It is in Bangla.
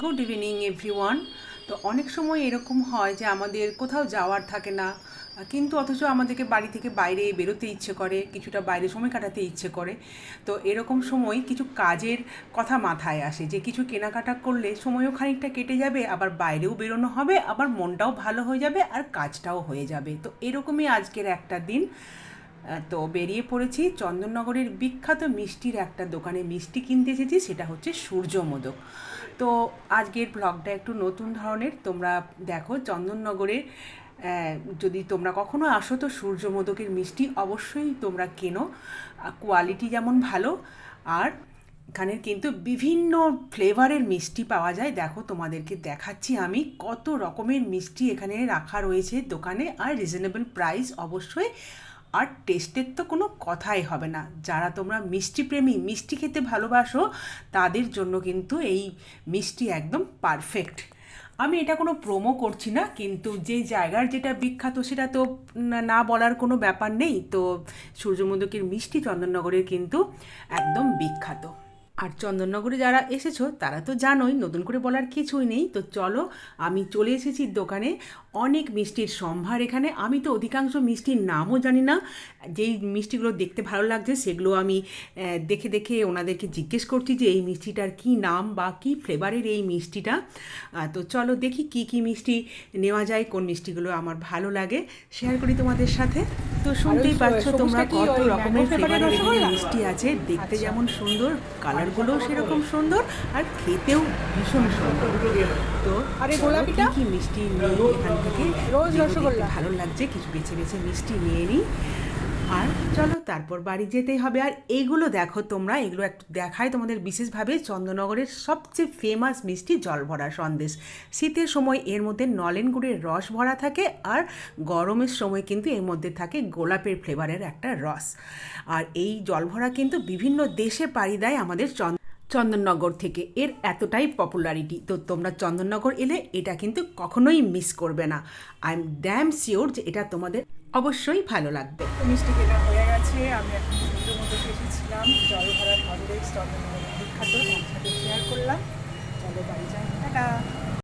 Good evening everyone. তো অনেক সময় এরকম হয় যে আমাদের কোথাও যাওয়ার থাকে না, কিন্তু অথচ আমাদেরকে বাড়ি থেকে বাইরে বেরোতে ইচ্ছে করে, কিছুটা বাইরে সময় কাটাতে ইচ্ছে করে। তো এরকম সময় কিছু কাজের কথা মাথায় আসে যে কিছু কেনাকাটা করলে সময়ও খানিকটা কেটে যাবে, আবার বাইরেও বেরোনো হবে, আবার মনটাও ভালো হয়ে যাবে আর কাজটাও হয়ে যাবে। তো এরকমই আজকের একটা দিন। তো বেরিয়ে পড়েছি চন্দননগরের বিখ্যাত মিষ্টির একটা দোকানে মিষ্টি কিনতে এসেছি, সেটা হচ্ছে সূর্যমোদক। তো আজকের ব্লগটা একটু নতুন ধরনের, তোমরা দেখো চন্দননগরে যদি তোমরা কখনো আসো তো সূর্যমোদকের মিষ্টি অবশ্যই তোমরা কেনো। কোয়ালিটি যেমন ভালো, আর এখানের কিন্তু বিভিন্ন ফ্লেভারের মিষ্টি পাওয়া যায়। দেখো তোমাদেরকে দেখাচ্ছি আমি কত রকমের মিষ্টি এখানে রাখা রয়েছে দোকানে, আর রিজনেবল প্রাইস অবশ্যই। আর টেস্টের তো কোনো কথাই হবে না। যারা তোমরা মিষ্টি প্রেমী, মিষ্টি খেতে ভালোবাসো, তাদের জন্য কিন্তু এই মিষ্টি একদম পারফেক্ট। আমি এটা কোনো প্রোমো করছি না, কিন্তু যে জায়গার যেটা বিখ্যাত সেটা তো না বলার কোনো ব্যাপার নেই। তো সূর্যমোদকের মিষ্টি চন্দননগরের কিন্তু একদম বিখ্যাত। আর চন্দননগরে যারা এসেছো তারা তো জানোই, নতুন করে বলার কিছুই নেই। তো চলো, আমি চলে এসেছি দোকানে। অনেক মিষ্টির সম্ভার এখানে। আমি তো অধিকাংশ মিষ্টির নামও জানি না। যেই মিষ্টিগুলো দেখতে ভালো লাগছে সেগুলো আমি দেখে দেখে ওনাদেরকে জিজ্ঞেস করছি যে এই মিষ্টিটার কী নাম বা কী ফ্লেভারের এই মিষ্টিটা। তো চলো দেখি কি কি মিষ্টি নেওয়া যায়, কোন মিষ্টিগুলো আমার ভালো লাগে শেয়ার করি তোমাদের সাথে। তো শুনতেই পাচ্ছ তোমরা কত রকমের ফ্লেভারের এখানে মিষ্টি আছে। দেখতে যেমন সুন্দর, কালারগুলোও সেরকম সুন্দর, আর খেতেও ভীষণ সুন্দর। তো কি কি মিষ্টি নিই এখান থেকে, ভালো লাগছে কিছু বেছে বেছে মিষ্টি নিয়ে নিই। আর চলো তারপর বাড়ি যেতেই হবে। আর এইগুলো দেখো তোমরা, এগুলো একটু দেখায় তোমাদের বিশেষভাবে। চন্দননগরের সবচেয়ে ফেমাস মিষ্টি জলভরা সন্দেশ। শীতের সময় এর মধ্যে নলেন গুড়ের রস ভরা থাকে, আর গরমের সময় কিন্তু এর মধ্যে থাকে গোলাপের ফ্লেভারের একটা রস। আর এই জলভরা কিন্তু বিভিন্ন দেশে পাড়ি দেয় আমাদের চন্দননগর থেকে। এর এতটাই পপুলারিটি। তো তোমরা চন্দননগর এলে এটা কিন্তু কখনোই মিস করবে না। আই এম ড্যাম শিওর যে এটা তোমাদের অবশ্যই ভালো লাগবে। মিষ্টি কেনা হয়ে গেছে। আমি এখন সূর্যমোদকে এসেছিলাম, জল ভরা সন্দেশ চন্দননগরের বিখ্যাত, একসাথে শেয়ার করলাম। চলো বাড়ি যাই, টাটা।